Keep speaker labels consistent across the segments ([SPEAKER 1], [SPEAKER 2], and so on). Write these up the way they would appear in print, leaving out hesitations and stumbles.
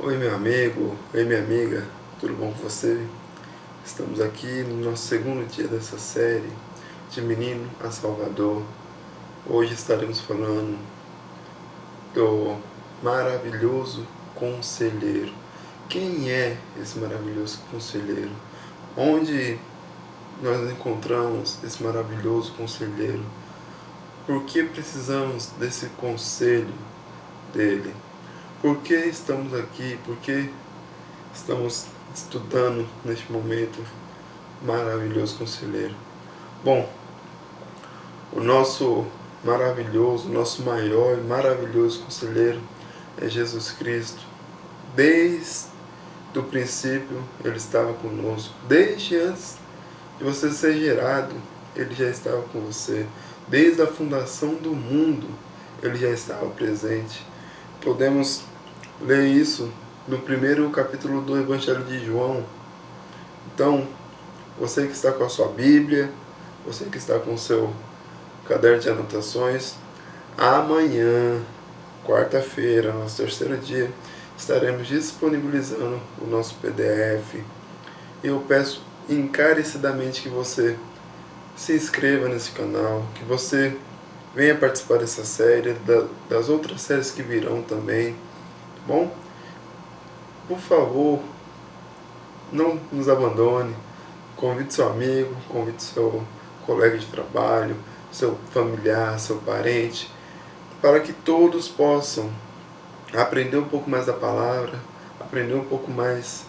[SPEAKER 1] Oi meu amigo, oi minha amiga, tudo bom com você? Estamos aqui no nosso segundo dia dessa série de Menino a Salvador. Hoje estaremos falando do maravilhoso conselheiro. Quem é esse maravilhoso conselheiro? Onde nós encontramos esse maravilhoso conselheiro? Por que precisamos desse conselho dele? Por que estamos aqui? Por que estamos estudando neste momento maravilhoso conselheiro? Bom, o nosso maravilhoso, nosso maior e maravilhoso conselheiro é Jesus Cristo. Desde o princípio ele estava conosco. Desde antes de você ser gerado, ele já estava com você. Desde a fundação do mundo, ele já estava presente. Podemos ler isso no primeiro capítulo do Evangelho de João. Então, você que está com a sua Bíblia, você que está com o seu caderno de anotações, amanhã, quarta-feira, nosso terceiro dia, estaremos disponibilizando o nosso PDF. Eu peço encarecidamente que você se inscreva nesse canal, que você venha participar dessa série, das outras séries que virão também, tá bom? Por favor, não nos abandone, convide seu amigo, convide seu colega de trabalho, seu familiar, seu parente, para que todos possam aprender um pouco mais da palavra, aprender um pouco mais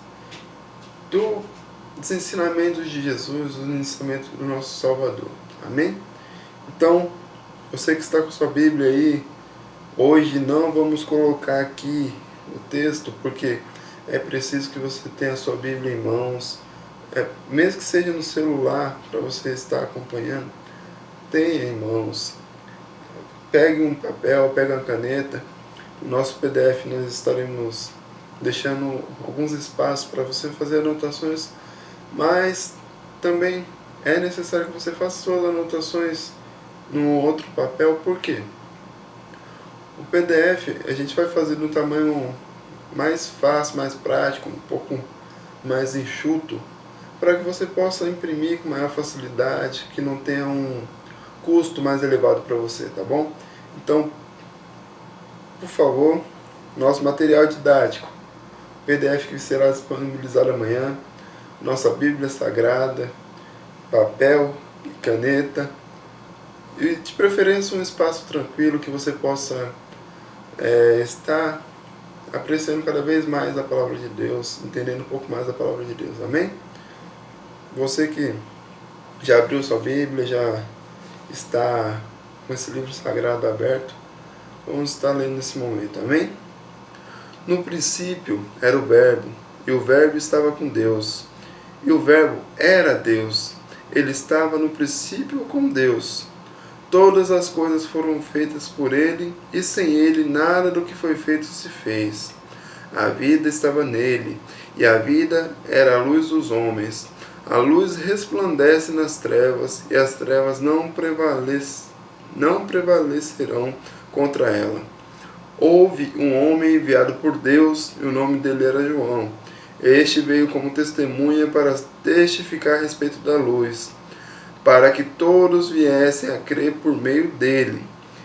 [SPEAKER 1] dos ensinamentos de Jesus, dos ensinamentos do nosso Salvador. Amém? Então, você que está com sua Bíblia aí, hoje não vamos colocar aqui o texto, porque é preciso que você tenha a sua Bíblia em mãos, mesmo que seja no celular, para você estar acompanhando, tenha em mãos. Pegue um papel, pegue uma caneta. No nosso PDF nós estaremos deixando alguns espaços para você fazer anotações, mas também é necessário que você faça suas anotações no outro papel. Por quê? O PDF a gente vai fazer no tamanho mais fácil, mais prático, um pouco mais enxuto, para que você possa imprimir com maior facilidade, que não tenha um custo mais elevado para você, tá bom? Então, por favor, nosso material didático, PDF que será disponibilizado amanhã, nossa Bíblia Sagrada, papel e caneta, e de preferência um espaço tranquilo que você possa estar apreciando cada vez mais a palavra de Deus, entendendo um pouco mais a palavra de Deus, amém? Você que já abriu sua Bíblia, já está com esse livro sagrado aberto, vamos estar lendo nesse momento, amém? No princípio era o Verbo, e o Verbo estava com Deus, e o Verbo era Deus. Ele estava no princípio com Deus. Todas as coisas foram feitas por ele, e sem ele nada do que foi feito se fez. A vida estava nele, e a vida era a luz dos homens. A luz resplandece nas trevas, e as trevas não prevalecerão contra ela. Houve um homem enviado por Deus, e o nome dele era João. Este veio como testemunha para testificar a respeito da luz, para que todos viessem a crer por meio dele.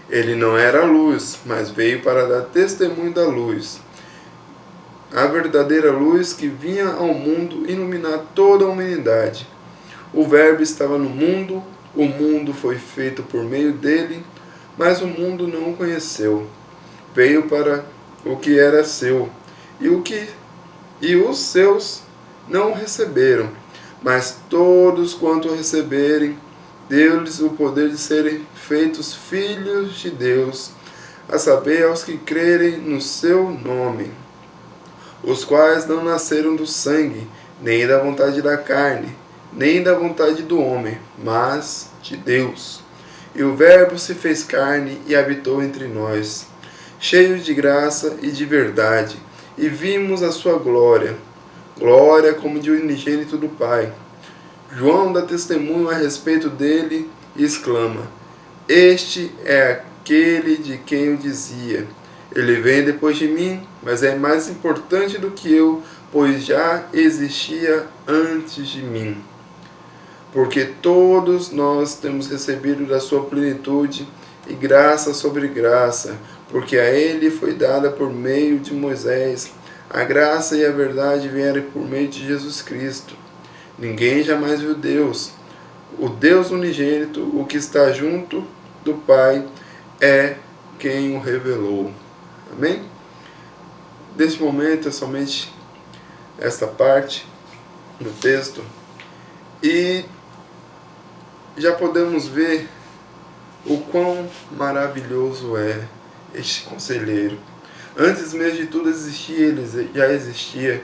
[SPEAKER 1] Ele não era a luz, mas veio para dar testemunho da luz. A verdadeira luz que vinha ao mundo iluminar toda a humanidade. O Verbo estava no mundo, o mundo foi feito por meio dele, mas o mundo não o conheceu. Veio para o que era seu, e os seus não o receberam. Mas todos quanto o receberem, deu-lhes o poder de serem feitos filhos de Deus, a saber, aos que crerem no seu nome, os quais não nasceram do sangue, nem da vontade da carne, nem da vontade do homem, mas de Deus. E o Verbo se fez carne e habitou entre nós, cheio de graça e de verdade, e vimos a sua glória, glória como de unigênito do Pai. João dá testemunho a respeito dele e exclama: Este é aquele de quem eu dizia: Ele vem depois de mim, mas é mais importante do que eu, pois já existia antes de mim. Porque todos nós temos recebido da sua plenitude e graça sobre graça, porque a ele foi dada por meio de Moisés. A graça e a verdade vieram por meio de Jesus Cristo. Ninguém jamais viu Deus. O Deus unigênito, o que está junto do Pai, é quem o revelou. Amém? Neste momento é somente esta parte do texto. E já podemos ver o quão maravilhoso é este conselheiro. Antes mesmo de tudo existir, ele já existia.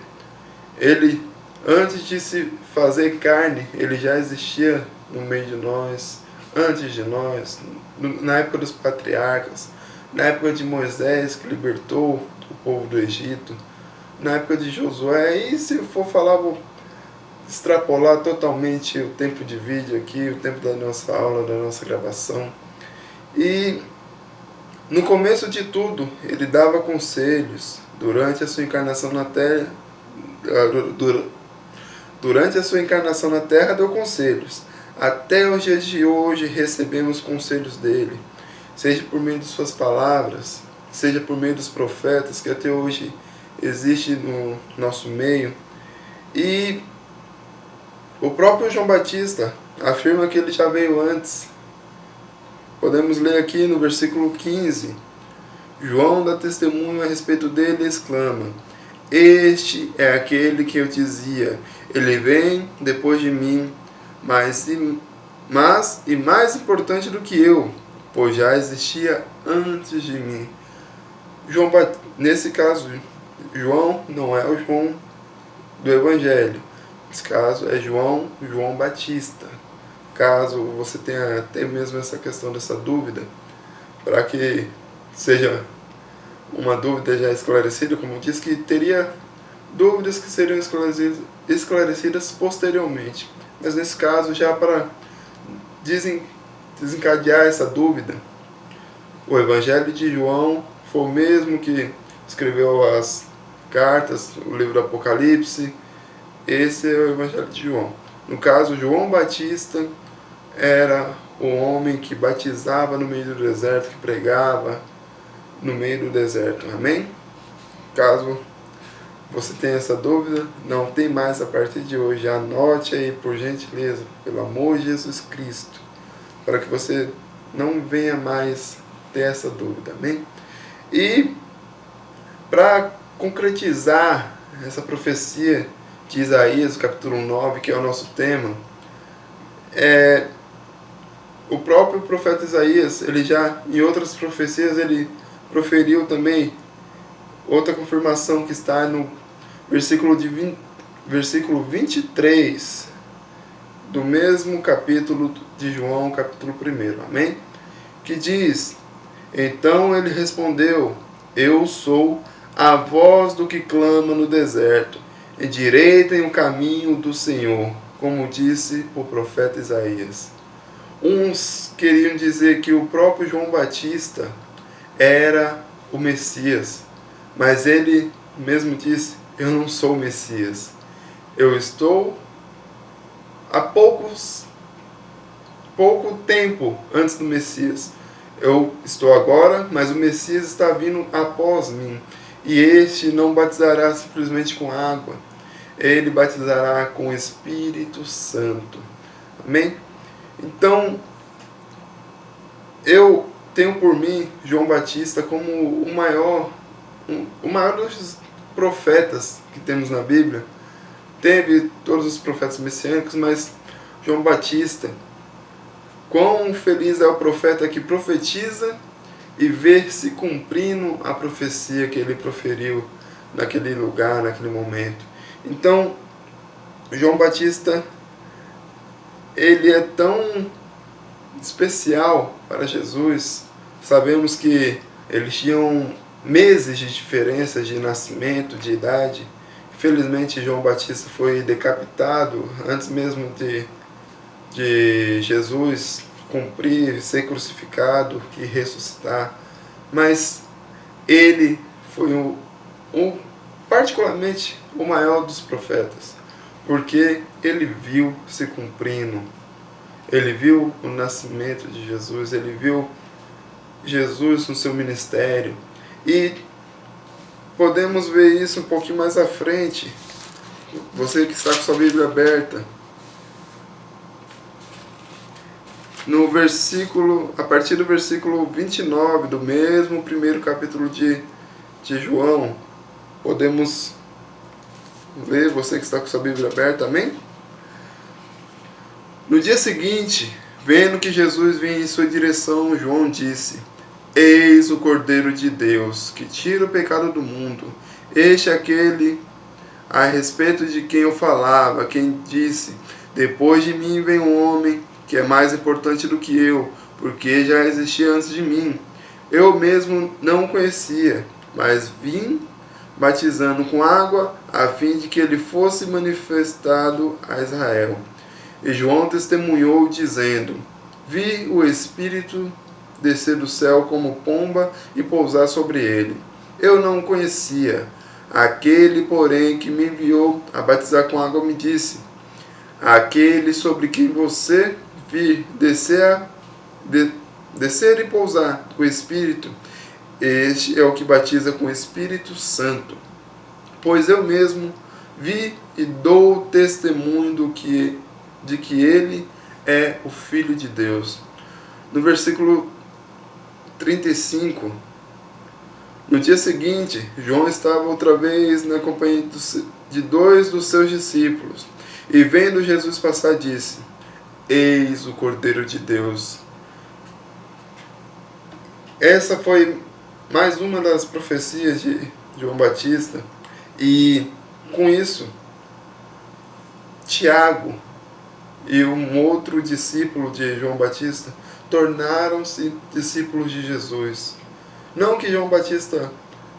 [SPEAKER 1] Ele, antes de se fazer carne, ele já existia no meio de nós, antes de nós, na época dos patriarcas, na época de Moisés, que libertou o povo do Egito, na época de Josué. E se for falar, vou extrapolar totalmente o tempo de vídeo aqui, o tempo da nossa aula, da nossa gravação. E no começo de tudo, ele dava conselhos. Durante a sua encarnação na Terra, durante a sua encarnação na Terra, deu conselhos. Até os dias de hoje recebemos conselhos dele, seja por meio de suas palavras, seja por meio dos profetas que até hoje existe no nosso meio. E o próprio João Batista afirma que ele já veio antes. Podemos ler aqui no versículo 15. João dá testemunho a respeito dele e exclama: Este é aquele que eu dizia, ele vem depois de mim, mas mais importante do que eu, pois já existia antes de mim. Nesse caso, João não é o João do Evangelho. Nesse caso é João Batista. Caso você tenha até mesmo essa questão dessa dúvida, para que seja uma dúvida já esclarecida, como diz que teria dúvidas que seriam esclarecidas posteriormente. Mas nesse caso, já para desencadear essa dúvida, o Evangelho de João foi o mesmo que escreveu as cartas, o livro do Apocalipse. Esse é o Evangelho de João. No caso, João Batista era o homem que batizava no meio do deserto, que pregava no meio do deserto. Amém? Caso você tenha essa dúvida, não tem mais a partir de hoje. Anote aí, por gentileza, pelo amor de Jesus Cristo, para que você não venha mais ter essa dúvida. Amém? E para concretizar essa profecia de Isaías, capítulo 9, que é o nosso tema, o próprio profeta Isaías, ele já, em outras profecias, ele proferiu também outra confirmação que está no versículo 23 do mesmo capítulo de João, capítulo 1, amém? Que diz: Então ele respondeu: Eu sou a voz do que clama no deserto, endireitem o caminho do Senhor, como disse o profeta Isaías. Uns queriam dizer que o próprio João Batista era o Messias, mas ele mesmo disse: Eu não sou o Messias. Eu estou há pouco tempo antes do Messias. Eu estou agora, mas o Messias está vindo após mim. E este não batizará simplesmente com água. Ele batizará com o Espírito Santo. Amém? Então, eu tenho por mim João Batista como o maior dos profetas que temos na Bíblia. Teve todos os profetas messiânicos, mas João Batista, quão feliz é o profeta que profetiza e vê se cumprindo a profecia que ele proferiu naquele lugar, naquele momento. Então, João Batista, ele é tão especial para Jesus. Sabemos que eles tinham meses de diferença de nascimento, de idade. Infelizmente, João Batista foi decapitado antes mesmo de Jesus cumprir, ser crucificado e ressuscitar. Mas ele foi particularmente o maior dos profetas, porque ele viu se cumprindo, ele viu o nascimento de Jesus, ele viu Jesus no seu ministério, e podemos ver isso um pouquinho mais à frente. Você que está com sua Bíblia aberta, no versículo, a partir do versículo 29 do mesmo primeiro capítulo de João, podemos ler, você que está com sua Bíblia aberta, amém? No dia seguinte, vendo que Jesus vinha em sua direção, João disse: Eis o Cordeiro de Deus, que tira o pecado do mundo. Este é aquele a respeito de quem eu falava, quem disse: Depois de mim vem um homem que é mais importante do que eu, porque já existia antes de mim. Eu mesmo não o conhecia, mas vim batizando com água, a fim de que ele fosse manifestado a Israel. E João testemunhou, dizendo: Vi o Espírito descer do céu como pomba e pousar sobre ele. Eu não o conhecia. Aquele, porém, que me enviou a batizar com água me disse: Aquele sobre quem você vir descer e pousar o Espírito, este é o que batiza com o Espírito Santo. Pois eu mesmo vi e dou testemunho de que ele é o Filho de Deus. No versículo 35, no dia seguinte, João estava outra vez na companhia de 2 dos seus discípulos, e vendo Jesus passar, disse: Eis o Cordeiro de Deus. Essa foi mais uma das profecias de João Batista, e com isso, Tiago e um outro discípulo de João Batista tornaram-se discípulos de Jesus. Não que João Batista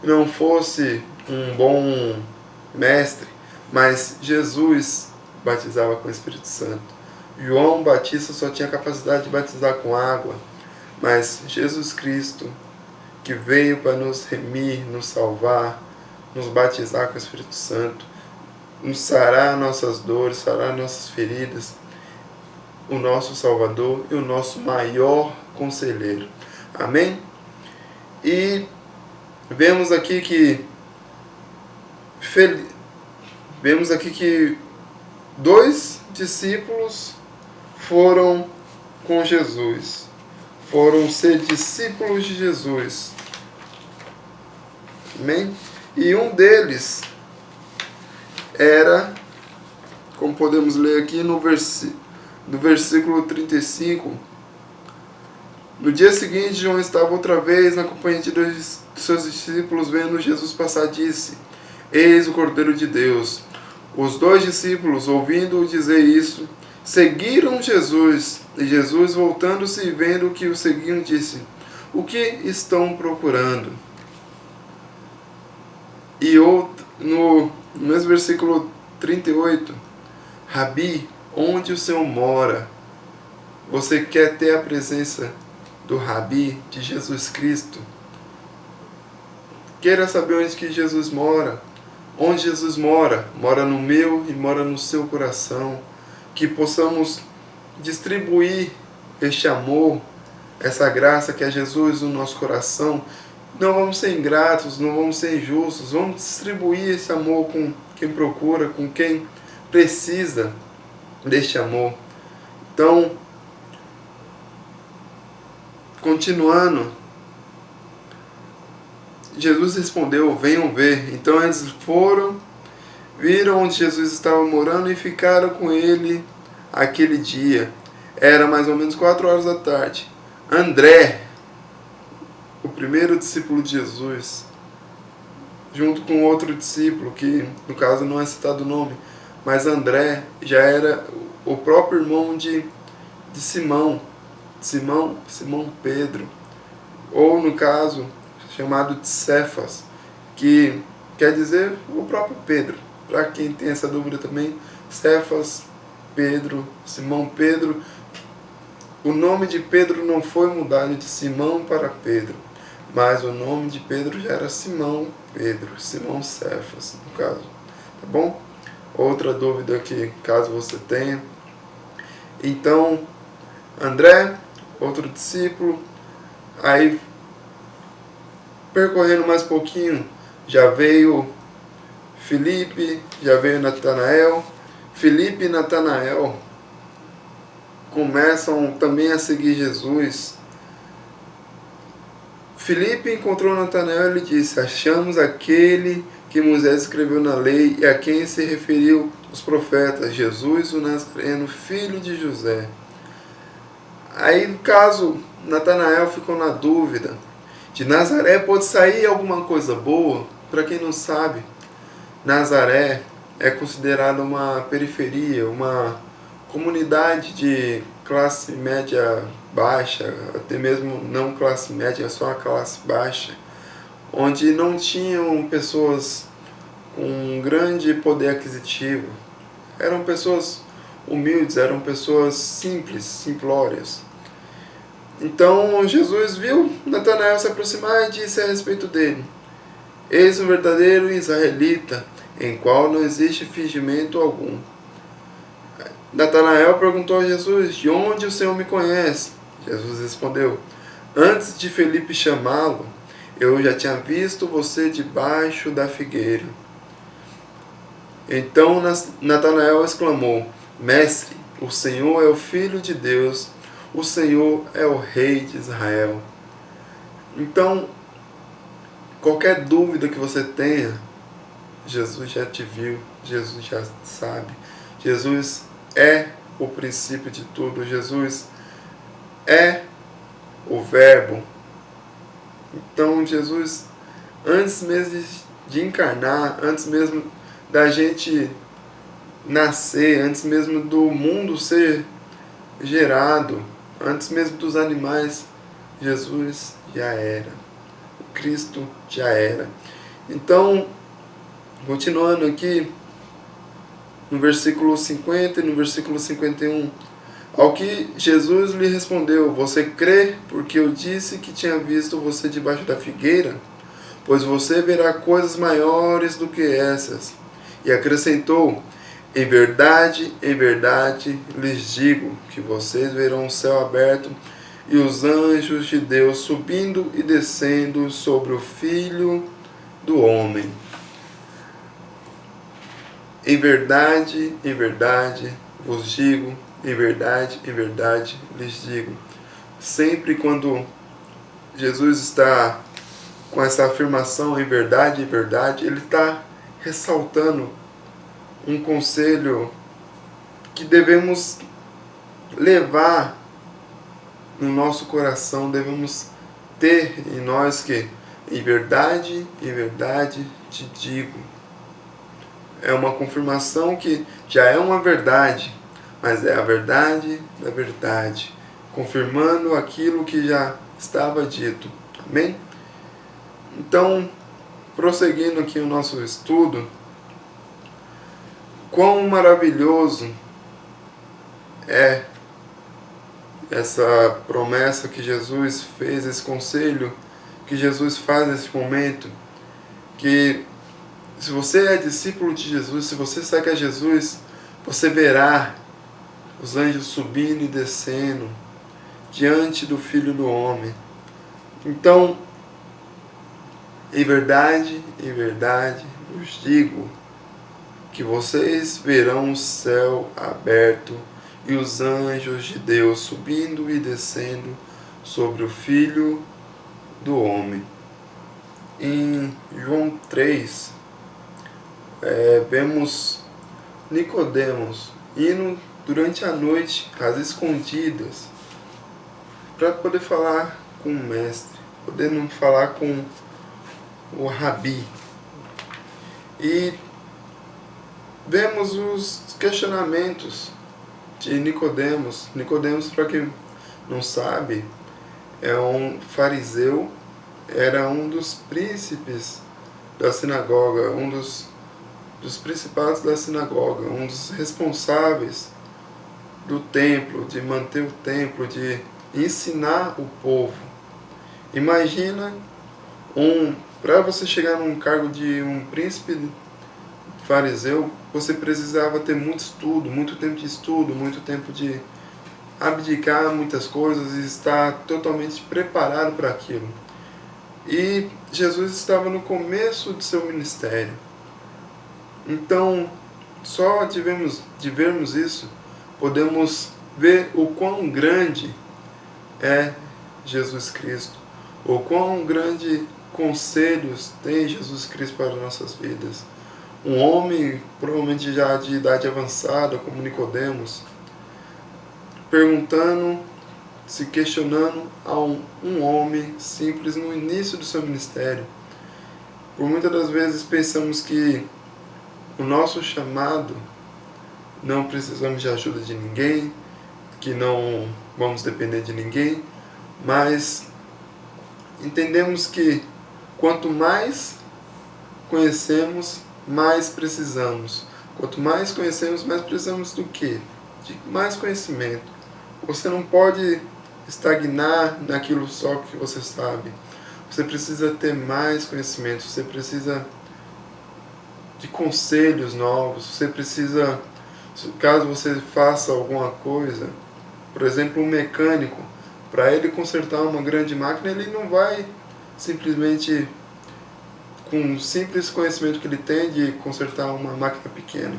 [SPEAKER 1] não fosse um bom mestre, mas Jesus batizava com o Espírito Santo. João Batista só tinha capacidade de batizar com água, mas Jesus Cristo, que veio para nos remir, nos salvar, nos batizar com o Espírito Santo, nos sarar nossas dores, sarar nossas feridas, o nosso Salvador e o nosso maior conselheiro. Amém? E vemos aqui que 2 discípulos foram com Jesus, foram ser discípulos de Jesus. Amém? E um deles era, como podemos ler aqui no versículo 35, no dia seguinte, João estava outra vez na companhia de 2 de seus discípulos, vendo Jesus passar, disse: Eis o Cordeiro de Deus. Os 2 discípulos, ouvindo-o dizer isso, seguiram Jesus. E Jesus, voltando-se e vendo que o seguiam, disse: O que estão procurando? E no mesmo versículo 38, Rabi, onde o Senhor mora? Você quer ter a presença do Rabi, de Jesus Cristo? Queira saber onde que Jesus mora? Onde Jesus mora? Mora no meu e mora no seu coração. Que possamos distribuir este amor, essa graça que é Jesus no nosso coração. Não vamos ser ingratos, não vamos ser injustos. Vamos distribuir esse amor com quem procura, com quem precisa deste amor. Então, continuando, Jesus respondeu: Venham ver. Então eles foram, viram onde Jesus estava morando e ficaram com ele aquele dia. Era mais ou menos 4 horas da tarde. André, o primeiro discípulo de Jesus, junto com outro discípulo, que no caso não é citado o nome, mas André já era o próprio irmão de Simão Pedro, ou no caso chamado de Cefas, que quer dizer o próprio Pedro. Para quem tem essa dúvida também, Cefas, Pedro, Simão Pedro. O nome de Pedro não foi mudado de Simão para Pedro, mas o nome de Pedro já era Simão Pedro, Simão Cefas, no caso, tá bom? Outra dúvida que, caso você tenha. Então, André, outro discípulo, aí percorrendo mais um pouquinho, já veio Filipe, já veio Natanael. Filipe e Natanael começam também a seguir Jesus. Filipe encontrou Natanael e ele disse: achamos aquele que Moisés escreveu na lei e a quem se referiu os profetas, Jesus o Nazareno, filho de José. Aí, no caso, Natanael ficou na dúvida: de Nazaré pode sair alguma coisa boa? Para quem não sabe, Nazaré é considerada uma periferia, uma comunidade de classe média baixa, até mesmo não classe média, só a classe baixa, onde não tinham pessoas com um grande poder aquisitivo. Eram pessoas humildes, eram pessoas simples, simplórias. Então Jesus viu Natanael se aproximar e disse a respeito dele: eis um verdadeiro israelita, em qual não existe fingimento algum. Natanael perguntou a Jesus: de onde o Senhor me conhece? Jesus respondeu: antes de Felipe chamá-lo, eu já tinha visto você debaixo da figueira. Então Natanael exclamou: mestre, o Senhor é o Filho de Deus, o Senhor é o Rei de Israel. Então, qualquer dúvida que você tenha, Jesus já te viu, Jesus já sabe. Jesus é o princípio de tudo, Jesus é o Verbo. Então Jesus, antes mesmo de encarnar, antes mesmo da gente nascer, antes mesmo do mundo ser gerado, antes mesmo dos animais, Jesus já era. O Cristo já era. Então, continuando aqui, no versículo 50 e no versículo 51, ao que Jesus lhe respondeu: você crê porque eu disse que tinha visto você debaixo da figueira? Pois você verá coisas maiores do que essas. E acrescentou: em verdade, lhes digo que vocês verão o céu aberto e os anjos de Deus subindo e descendo sobre o Filho do Homem. Em verdade vos digo, em verdade lhes digo. Sempre quando Jesus está com essa afirmação em verdade, ele está ressaltando um conselho que devemos levar no nosso coração, devemos ter em nós, que em verdade te digo. É uma confirmação que já é uma verdade, mas é a verdade da verdade, confirmando aquilo que já estava dito. Amém? Então, prosseguindo aqui o nosso estudo, quão maravilhoso é essa promessa que Jesus fez, esse conselho que Jesus faz nesse momento, que se você é discípulo de Jesus, se você segue a Jesus, você verá os anjos subindo e descendo diante do Filho do Homem. Então, em verdade vos digo que vocês verão o céu aberto e os anjos de Deus subindo e descendo sobre o Filho do Homem. Em João 3, vemos Nicodemos indo durante a noite às escondidas para poder falar com o mestre, podendo falar com o Rabi. E vemos os questionamentos de Nicodemos. Nicodemos, para quem não sabe, é um fariseu, era um dos príncipes da sinagoga, um dos principados da sinagoga, um dos responsáveis do templo, de manter o templo, de ensinar o povo. Imagina Para você chegar num cargo de um príncipe fariseu, você precisava ter muito estudo, muito tempo de estudo, muito tempo de abdicar muitas coisas e estar totalmente preparado para aquilo. E Jesus estava no começo do seu ministério. Então, só de vermos isso, podemos ver o quão grande é Jesus Cristo, o quão grande conselhos tem Jesus Cristo para as nossas vidas. Um homem, provavelmente já de idade avançada, como Nicodemos, se questionando a um homem simples no início do seu ministério. Por muitas das vezes pensamos que o nosso chamado, não precisamos de ajuda de ninguém, que não vamos depender de ninguém, mas entendemos que quanto mais conhecemos, mais precisamos. Quanto mais conhecemos, mais precisamos do quê? De mais conhecimento. Você não pode estagnar naquilo só que você sabe. Você precisa ter mais conhecimento, você precisa de conselhos novos, você precisa, caso você faça alguma coisa, por exemplo, um mecânico, para ele consertar uma grande máquina, ele não vai simplesmente, com o simples conhecimento que ele tem de consertar uma máquina pequena.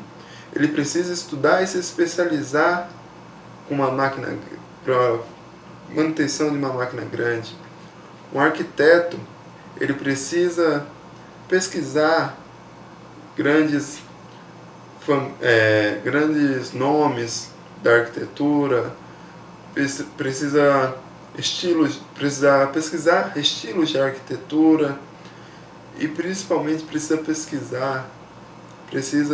[SPEAKER 1] Ele precisa estudar e se especializar com uma máquina, para manutenção de uma máquina grande. Um arquiteto, ele precisa pesquisar grandes nomes da arquitetura, precisa pesquisar estilos de arquitetura e principalmente precisa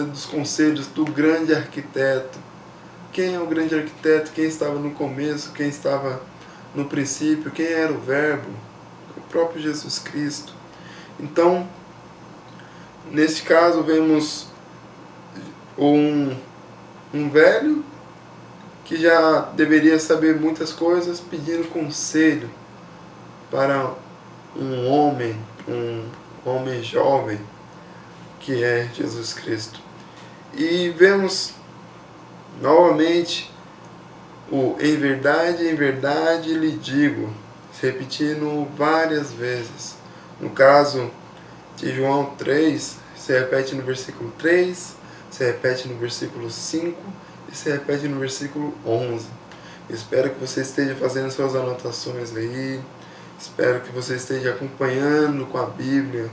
[SPEAKER 1] dos conselhos do grande arquiteto. Quem é o grande arquiteto? Quem estava no começo? Quem estava no princípio? Quem era o Verbo? O próprio Jesus Cristo. Então, neste caso, vemos um velho que já deveria saber muitas coisas, pedindo conselho para um homem jovem, que é Jesus Cristo. E vemos novamente o em verdade lhe digo, se repetindo várias vezes. No caso de João 3, se repete no versículo 3, se repete no versículo 5 e se repete no versículo 11. Espero que você esteja fazendo suas anotações aí, espero que você esteja acompanhando com a Bíblia,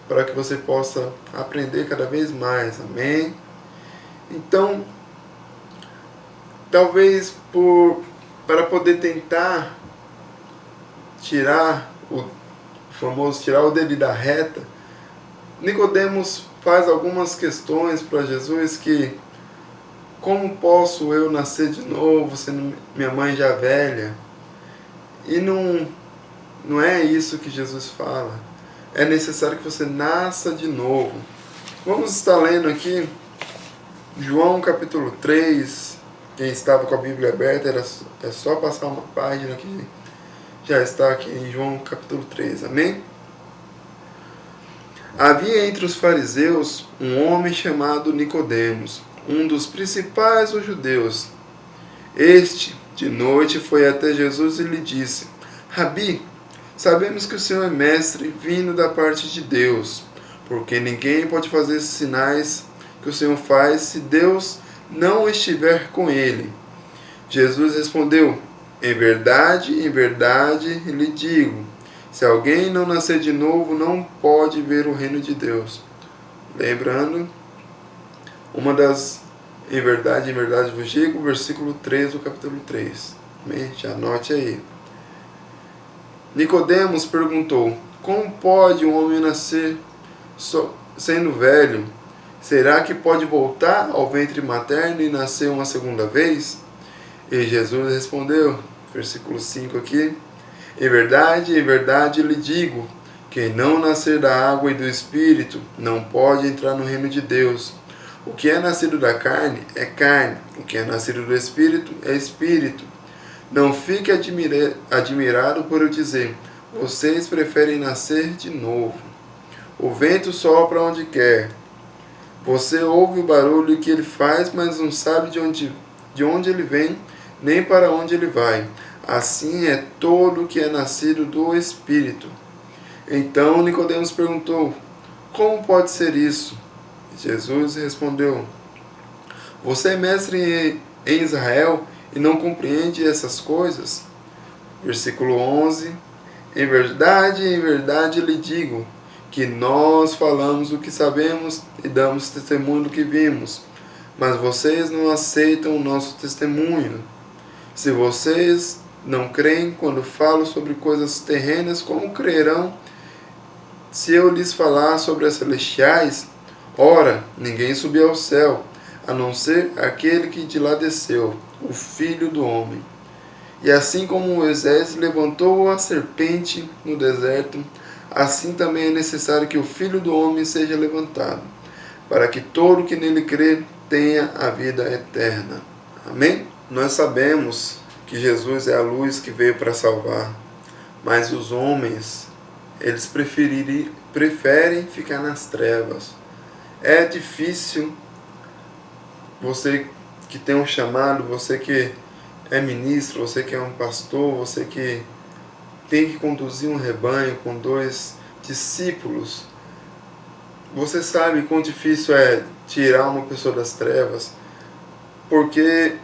[SPEAKER 1] para que você possa aprender cada vez mais, amém? Então, talvez para poder tentar tirar o dele da reta, Nicodemos faz algumas questões para Jesus que: como posso eu nascer de novo, sendo minha mãe já velha? E não é isso que Jesus fala. É necessário que você nasça de novo. Vamos estar lendo aqui João capítulo 3. Quem estava com a Bíblia aberta, é só passar uma página que já está aqui em João capítulo 3, amém? Havia entre os fariseus um homem chamado Nicodemos, um dos principais dos judeus. Este, de noite, foi até Jesus e lhe disse: Rabi, sabemos que o Senhor é mestre vindo da parte de Deus, porque ninguém pode fazer esses sinais que o Senhor faz se Deus não estiver com ele. Jesus respondeu: em verdade lhe digo, se alguém não nascer de novo, não pode ver o reino de Deus. Lembrando, uma das em verdade vos digo, versículo 3 do capítulo 3. Amém? Já anote aí. Nicodemos perguntou: como pode um homem nascer sendo velho? Será que pode voltar ao ventre materno e nascer uma segunda vez? E Jesus respondeu, versículo 5 aqui: em verdade lhe digo, quem não nascer da água e do Espírito não pode entrar no reino de Deus. O que é nascido da carne é carne, o que é nascido do Espírito é Espírito. Não fique admirado por eu dizer, vocês preferem nascer de novo. O vento sopra onde quer. Você ouve o barulho que ele faz, mas não sabe de onde ele vem, nem para onde ele vai. Assim é todo que é nascido do Espírito. Então Nicodemos perguntou: como pode ser isso? Jesus respondeu: você é mestre em Israel e não compreende essas coisas? Versículo 11. Em verdade lhe digo que nós falamos o que sabemos e damos testemunho do que vimos, mas vocês não aceitam o nosso testemunho. Se vocês não creem quando falo sobre coisas terrenas, como crerão se eu lhes falar sobre as celestiais? Ora, ninguém subiu ao céu, a não ser aquele que de lá desceu, o Filho do Homem. E assim como Moisés levantou a serpente no deserto, assim também é necessário que o Filho do Homem seja levantado, para que todo que nele crê tenha a vida eterna. Amém? Nós sabemos que Jesus é a luz que veio para salvar, mas os homens, eles preferem ficar nas trevas. É difícil, você que tem um chamado, você que é ministro, você que é um pastor, você que tem que conduzir um rebanho com 2 discípulos, você sabe quão difícil é tirar uma pessoa das trevas, porque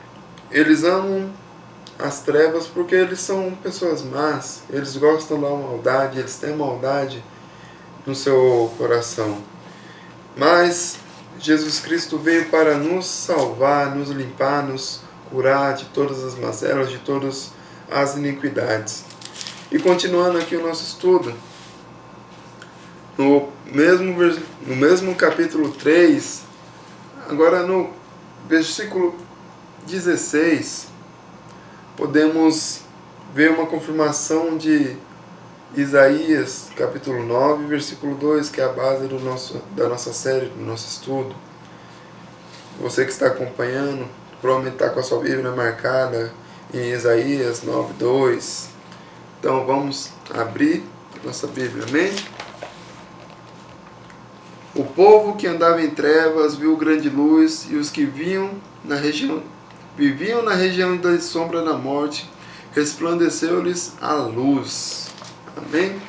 [SPEAKER 1] eles amam as trevas porque eles são pessoas más, eles gostam da maldade, eles têm maldade no seu coração. Mas Jesus Cristo veio para nos salvar, nos limpar, nos curar de todas as mazelas, de todas as iniquidades. E continuando aqui o nosso estudo, no mesmo capítulo 3, agora no versículo 16, podemos ver uma confirmação de Isaías, capítulo 9, versículo 2, que é a base da nossa série, do nosso estudo. Você que está acompanhando, provavelmente está com a sua Bíblia marcada em Isaías 9, 2. Então vamos abrir nossa Bíblia, amém? O povo que andava em trevas viu grande luz, e os que viviam na região da sombra da morte, resplandeceu-lhes a luz. Amém?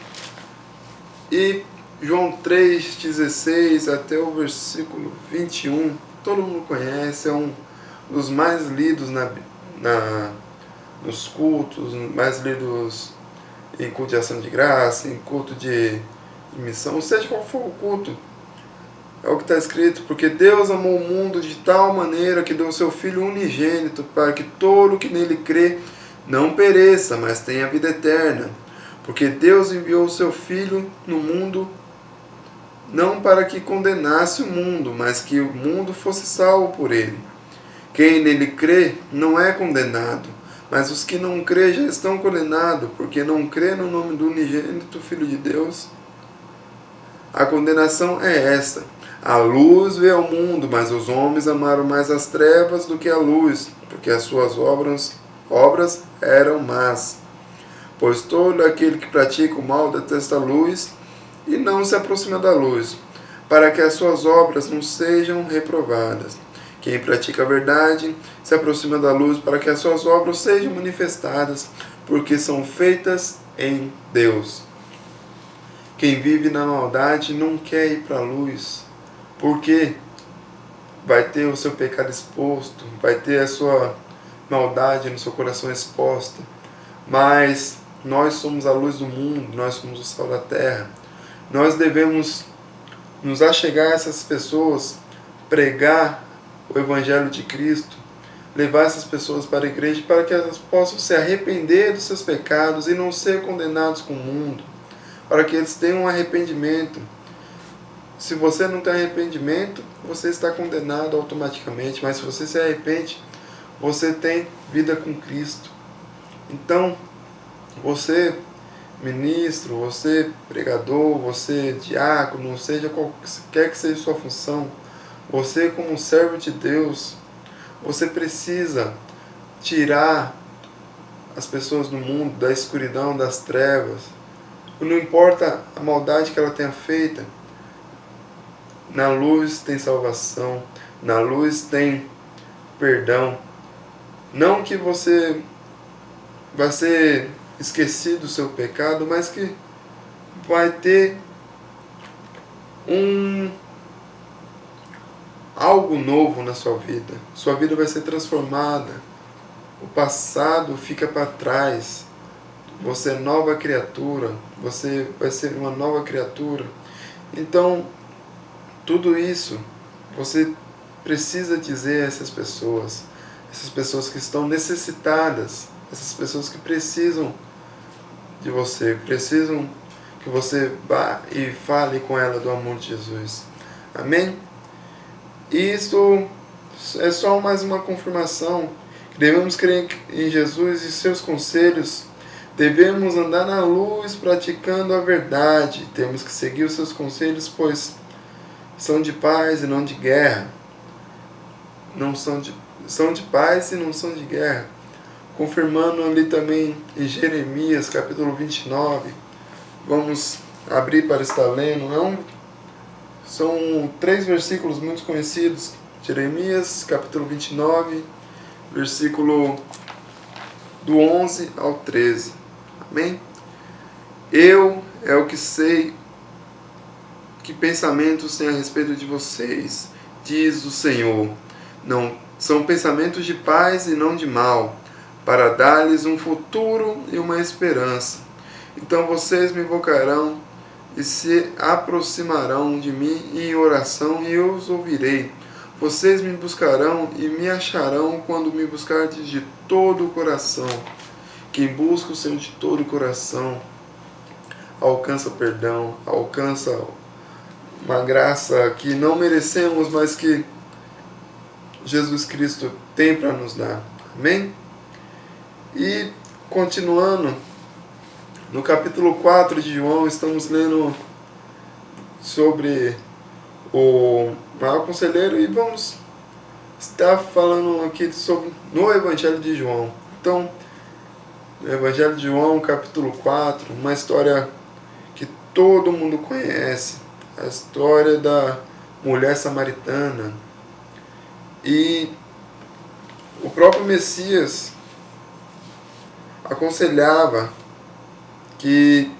[SPEAKER 1] E João 3,16 até o versículo 21, todo mundo conhece, é um dos mais lidos nos cultos, mais lidos em culto de ação de graça, em culto de missão, seja qual for o culto. É o que está escrito: porque Deus amou o mundo de tal maneira que deu o seu Filho unigênito, para que todo que nele crê não pereça, mas tenha vida eterna. Porque Deus enviou o seu Filho no mundo, não para que condenasse o mundo, mas que o mundo fosse salvo por ele. Quem nele crê não é condenado, mas os que não crê já estão condenados, porque não crê no nome do unigênito Filho de Deus. A condenação é esta: a luz veio ao mundo, mas os homens amaram mais as trevas do que a luz, porque as suas obras eram más. Pois todo aquele que pratica o mal detesta a luz e não se aproxima da luz, para que as suas obras não sejam reprovadas. Quem pratica a verdade se aproxima da luz, para que as suas obras sejam manifestadas, porque são feitas em Deus. Quem vive na maldade não quer ir para a luz, porque vai ter o seu pecado exposto, vai ter a sua maldade no seu coração exposta. Mas nós somos a luz do mundo, nós somos o sal da terra. Nós devemos nos achegar a essas pessoas, pregar o Evangelho de Cristo, levar essas pessoas para a igreja, para que elas possam se arrepender dos seus pecados e não ser condenados com o mundo, para que eles tenham um arrependimento. Se você não tem arrependimento, você está condenado automaticamente, mas se você se arrepende, você tem vida com Cristo. Então, você ministro, você pregador, você diácono, seja qualquer que seja sua função, você como servo de Deus, você precisa tirar as pessoas do mundo, da escuridão, das trevas, não importa a maldade que ela tenha feito, na luz tem salvação, na luz tem perdão. Não que você vai ser esquecido do seu pecado, mas que vai ter algo novo na sua vida. Sua vida vai ser transformada. O passado fica para trás. Você é nova criatura. Você vai ser uma nova criatura. Então, tudo isso você precisa dizer a essas pessoas que estão necessitadas, essas pessoas que precisam de você, precisam que você vá e fale com ela do amor de Jesus. Amém? Isso é só mais uma confirmação que devemos crer em Jesus e seus conselhos. Devemos andar na luz praticando a verdade. Temos que seguir os seus conselhos, pois são de paz e não de guerra. São de paz e não são de guerra. Confirmando ali também em Jeremias capítulo 29. Vamos abrir para estar lendo. São 3 versículos muito conhecidos. Jeremias capítulo 29, versículo do 11 ao 13. Amém? Eu é o que sei que pensamentos têm a respeito de vocês, diz o Senhor. Não, são pensamentos de paz e não de mal, para dar-lhes um futuro e uma esperança. Então vocês me invocarão e se aproximarão de mim em oração e eu os ouvirei. Vocês me buscarão e me acharão quando me buscardes de todo o coração. Quem busca o Senhor de todo o coração alcança perdão, alcança uma graça que não merecemos, mas que Jesus Cristo tem para nos dar. Amém? E continuando, no capítulo 4 de João, estamos lendo sobre o maior conselheiro e vamos estar falando aqui sobre no Evangelho de João. Então, no Evangelho de João, capítulo 4, uma história que todo mundo conhece, a história da mulher samaritana. E o próprio Messias aconselhava que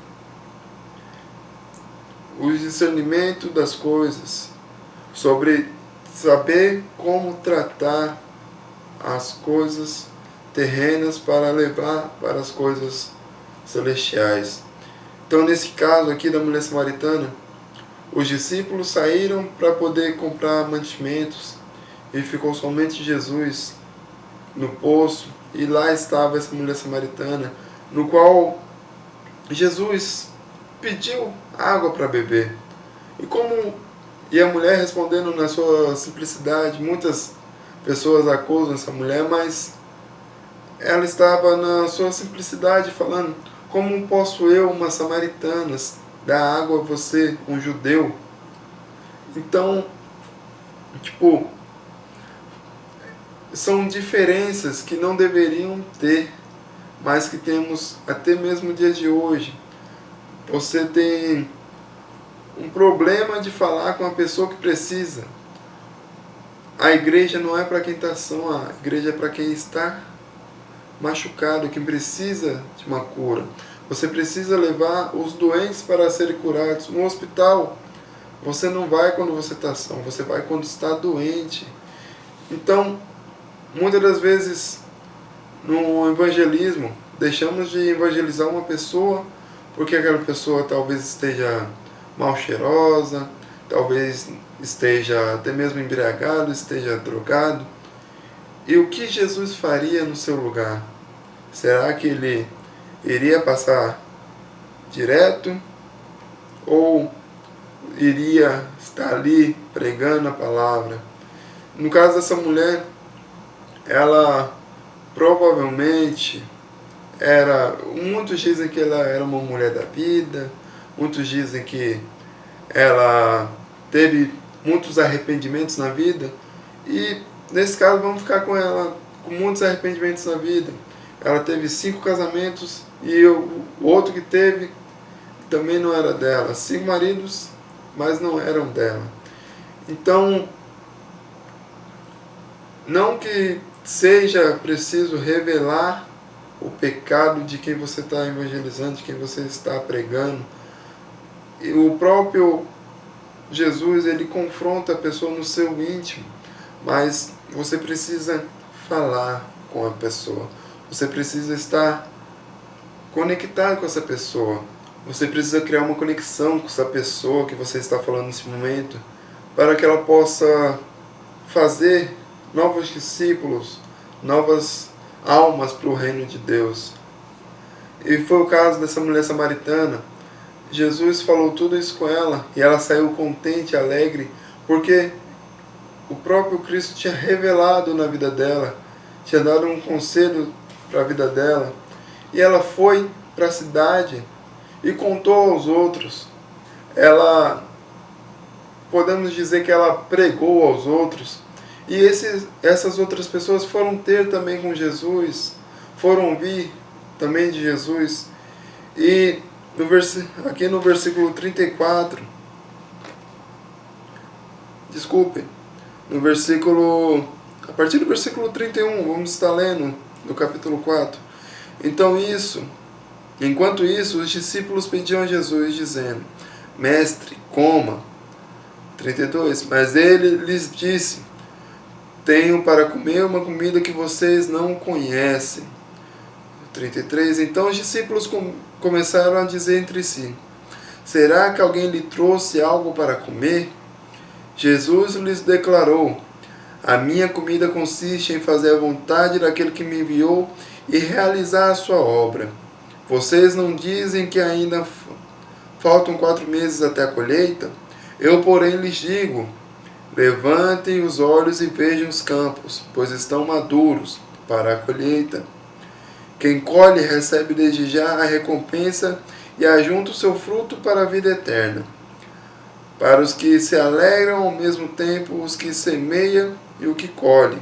[SPEAKER 1] o discernimento das coisas, sobre saber como tratar as coisas terrenas para levar para as coisas celestiais. Então, nesse caso aqui da mulher samaritana, os discípulos saíram para poder comprar mantimentos e ficou somente Jesus no poço, e lá estava essa mulher samaritana, no qual Jesus pediu água para beber. E a mulher respondendo na sua simplicidade, muitas pessoas acusam essa mulher, mas ela estava na sua simplicidade falando: como posso eu, uma samaritana, dar água a você, um judeu? Então, são diferenças que não deveriam ter, mas que temos até mesmo no dia de hoje. Você tem um problema de falar com a pessoa que precisa. A igreja não é para quem está são, a igreja é para quem está machucado, quem precisa de uma cura. Você precisa levar os doentes para serem curados. No hospital, você não vai quando você está são, você vai quando está doente. Então, muitas das vezes, no evangelismo, deixamos de evangelizar uma pessoa porque aquela pessoa talvez esteja mal cheirosa, talvez esteja até mesmo embriagado, esteja drogado. E o que Jesus faria no seu lugar? Será que ele iria passar direto ou iria estar ali pregando a palavra? No caso dessa mulher, ela provavelmente muitos dizem que ela era uma mulher da vida, muitos dizem que ela teve muitos arrependimentos na vida, e nesse caso vamos ficar com ela com muitos arrependimentos na vida. Ela teve 5 casamentos e o outro que teve também não era dela. 5 maridos, mas não eram dela. Então, não que seja preciso revelar o pecado de quem você está evangelizando, de quem você está pregando. E o próprio Jesus, ele confronta a pessoa no seu íntimo, mas você precisa falar com a pessoa. Você precisa estar conectado com essa pessoa. Você precisa criar uma conexão com essa pessoa que você está falando nesse momento, para que ela possa fazer novos discípulos, novas almas para o reino de Deus. E foi o caso dessa mulher samaritana. Jesus falou tudo isso com ela e ela saiu contente, alegre, porque o próprio Cristo tinha revelado na vida dela, tinha dado um conselho para a vida dela. E ela foi para a cidade e contou aos outros. Ela, podemos dizer que ela pregou aos outros. E essas outras pessoas foram ter também com Jesus, foram ouvir também de Jesus. E aqui no versículo 34, a partir do versículo 31, vamos estar lendo no capítulo 4. Enquanto isso, os discípulos pediam a Jesus, dizendo: Mestre, coma. 32, mas ele lhes disse: Tenho para comer uma comida que vocês não conhecem. 33, então os discípulos começaram a dizer entre si: Será que alguém lhe trouxe algo para comer? Jesus lhes declarou: A minha comida consiste em fazer a vontade daquele que me enviou e realizar a sua obra. Vocês não dizem que ainda faltam 4 meses até a colheita? Eu, porém, lhes digo: levantem os olhos e vejam os campos, pois estão maduros para a colheita. Quem colhe recebe desde já a recompensa e ajunta o seu fruto para a vida eterna. Para os que se alegram ao mesmo tempo, os que semeiam e o que colhe.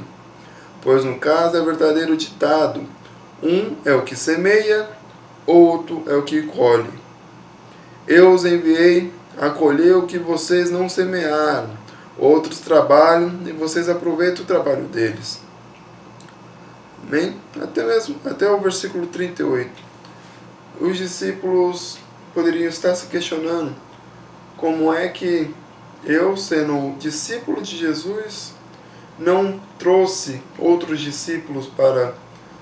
[SPEAKER 1] Pois no caso é verdadeiro ditado: um é o que semeia, outro é o que colhe. Eu os enviei a colher o que vocês não semearam. Outros trabalham e vocês aproveitam o trabalho deles. Amém? Até o versículo 38. Os discípulos poderiam estar se questionando: como é que eu, sendo discípulo de Jesus, não trouxe outros discípulos para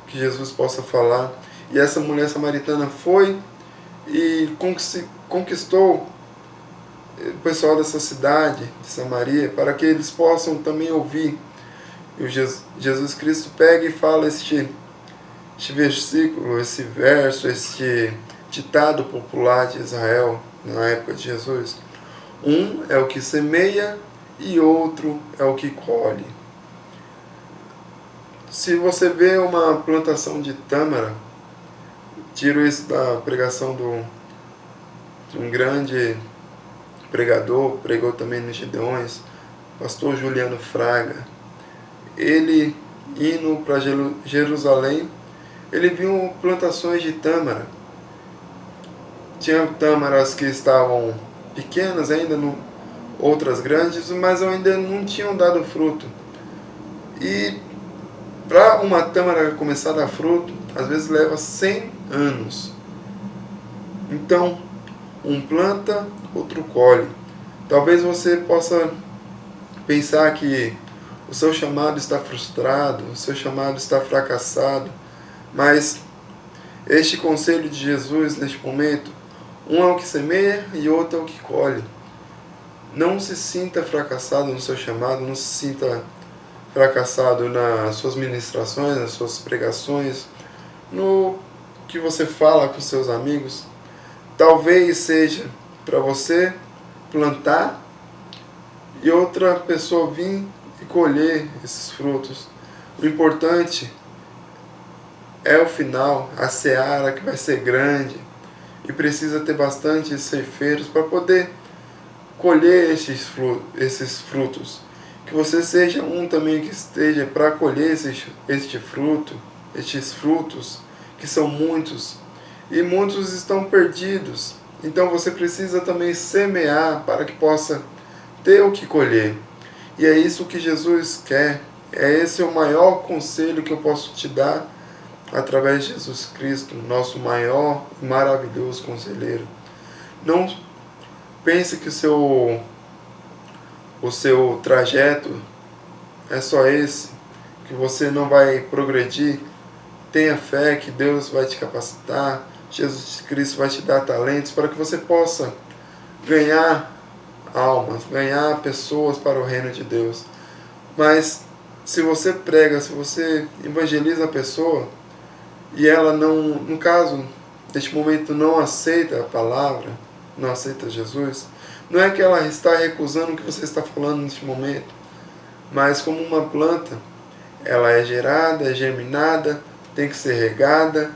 [SPEAKER 1] que Jesus possa falar? E essa mulher samaritana foi e conquistou o pessoal dessa cidade de Samaria para que eles possam também ouvir. E o Jesus Cristo pega e fala este versículo, esse verso, este ditado popular de Israel na época de Jesus: um é o que semeia e outro é o que colhe. Se você vê uma plantação de tâmara, tiro isso da pregação de um grande pregador, pregou também nos Gideões, pastor Juliano Fraga. Ele, indo para Jerusalém, ele viu plantações de tâmara. Tinha tâmaras que estavam pequenas ainda, outras grandes, mas ainda não tinham dado fruto. E para uma tâmara começar a dar fruto, às vezes leva 100 anos. Então, um planta, outro colhe. Talvez você possa pensar que o seu chamado está frustrado, o seu chamado está fracassado, mas este conselho de Jesus neste momento: um é o que semeia e outro é o que colhe. Não se sinta fracassado no seu chamado, não se sinta fracassado nas suas ministrações, nas suas pregações, no que você fala com seus amigos. Talvez seja para você plantar e outra pessoa vir e colher esses frutos. O importante é o final, a seara que vai ser grande e precisa ter bastante ceifeiros para poder colher esses frutos. Que você seja um também que esteja para colher estes frutos, que são muitos, e muitos estão perdidos. Então você precisa também semear para que possa ter o que colher. E é isso que Jesus quer. Esse é o maior conselho que eu posso te dar através de Jesus Cristo, nosso maior e maravilhoso conselheiro. Não pense que o seu trajeto é só esse, que você não vai progredir. Tenha fé que Deus vai te capacitar, Jesus Cristo vai te dar talentos para que você possa ganhar almas, ganhar pessoas para o reino de Deus. Mas se você prega, se você evangeliza a pessoa e ela não, no caso, neste momento não aceita a palavra, não aceita Jesus, não é que ela está recusando o que você está falando neste momento, mas como uma planta, ela é gerada, é germinada, tem que ser regada,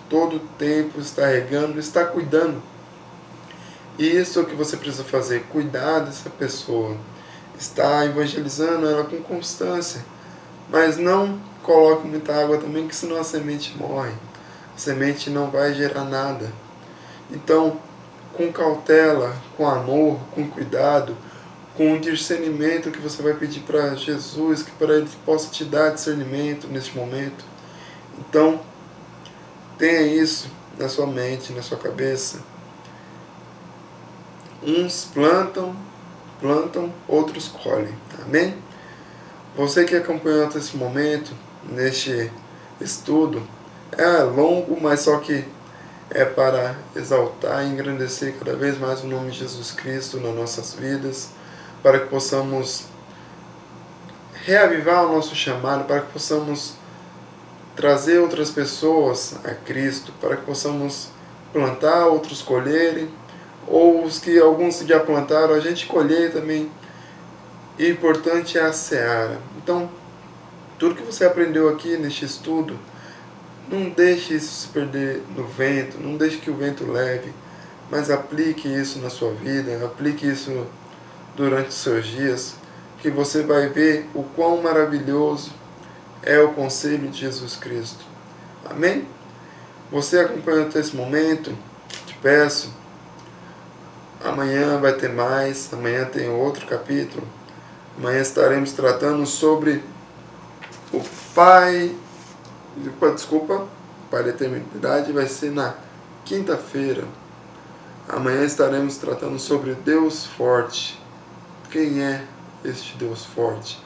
[SPEAKER 1] todo o tempo está regando, está cuidando. E isso é o que você precisa fazer, cuidar dessa pessoa, estar evangelizando ela com constância, mas não coloque muita água também, que senão a semente morre, a semente não vai gerar nada. Então, com cautela, com amor, com cuidado, com o discernimento que você vai pedir para Jesus, que para Ele possa te dar discernimento neste momento. Então, tenha isso na sua mente, na sua cabeça. Uns plantam, outros colhem. Amém? Você que acompanhou até esse momento, neste estudo, é longo, mas só que é para exaltar e engrandecer cada vez mais o nome de Jesus Cristo nas nossas vidas, para que possamos reavivar o nosso chamado, para que possamos trazer outras pessoas a Cristo, para que possamos plantar, outros colherem, ou os que alguns já plantaram, a gente colher também. E o importante é a seara. Então, tudo que você aprendeu aqui neste estudo, não deixe isso se perder no vento, não deixe que o vento leve, mas aplique isso na sua vida, aplique isso durante os seus dias, que você vai ver o quão maravilhoso é o conselho de Jesus Cristo. Amém? Você acompanhou até esse momento, te peço, amanhã vai ter mais, amanhã tem outro capítulo, amanhã estaremos tratando sobre o Pai da Eternidade, vai ser na quinta-feira. Amanhã estaremos tratando sobre Deus forte. Quem é este Deus forte?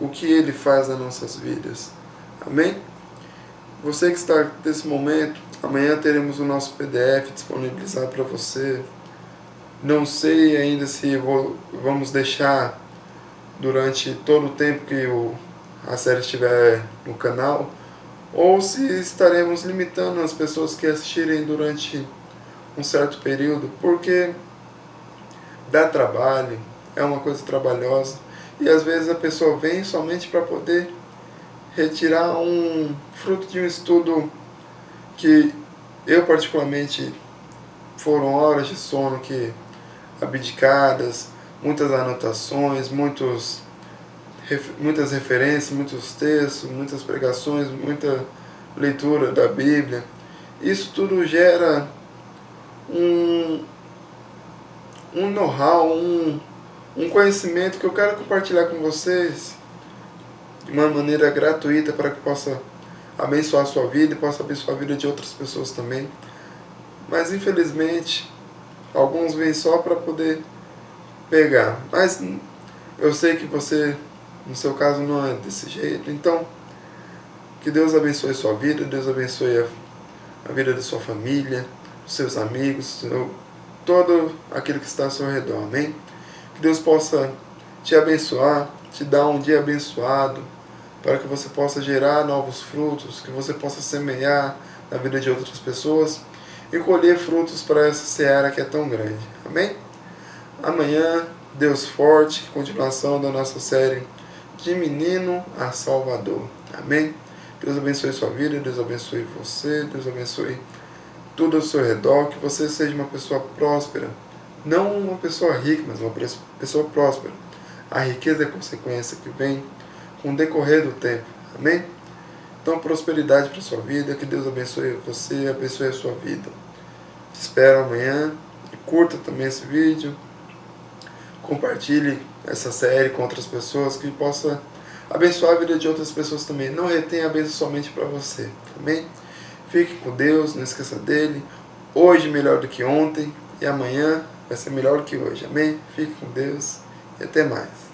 [SPEAKER 1] O que Ele faz nas nossas vidas? Amém? Você que está nesse momento, amanhã teremos o nosso PDF disponibilizado para você. Não sei ainda se vamos deixar durante todo o tempo que a série estiver no canal, ou se estaremos limitando as pessoas que assistirem durante um certo período, porque dá trabalho, é uma coisa trabalhosa, e às vezes a pessoa vem somente para poder retirar um fruto de um estudo que eu particularmente foram horas de sono que abdicadas, muitas anotações, muitas referências, muitos textos, muitas pregações, muita leitura da Bíblia. Isso tudo gera um know-how, um conhecimento que eu quero compartilhar com vocês de uma maneira gratuita para que possa abençoar a sua vida e possa abençoar a vida de outras pessoas também. Mas infelizmente, alguns vêm só para poder pegar. Mas eu sei que você, no seu caso, não é desse jeito. Então, que Deus abençoe a sua vida, Deus abençoe a vida da sua família, os seus amigos, todo aquilo que está ao seu redor. Amém? Que Deus possa te abençoar, te dar um dia abençoado, para que você possa gerar novos frutos, que você possa semear na vida de outras pessoas e colher frutos para essa seara que é tão grande. Amém? Amanhã, Deus forte, continuação da nossa série De Menino a Salvador. Amém? Deus abençoe sua vida, Deus abençoe você, Deus abençoe tudo ao seu redor, que você seja uma pessoa próspera, não uma pessoa rica, mas uma pessoa próspera. A riqueza é consequência que vem com o decorrer do tempo. Amém? Então, prosperidade para a sua vida, que Deus abençoe você, abençoe a sua vida. Te espero amanhã, curta também esse vídeo, compartilhe essa série com outras pessoas, que possa abençoar a vida de outras pessoas também. Não retenha a bênção somente para você, amém? Fique com Deus, não esqueça dele. Hoje melhor do que ontem e amanhã vai ser melhor do que hoje, amém? Fique com Deus e até mais.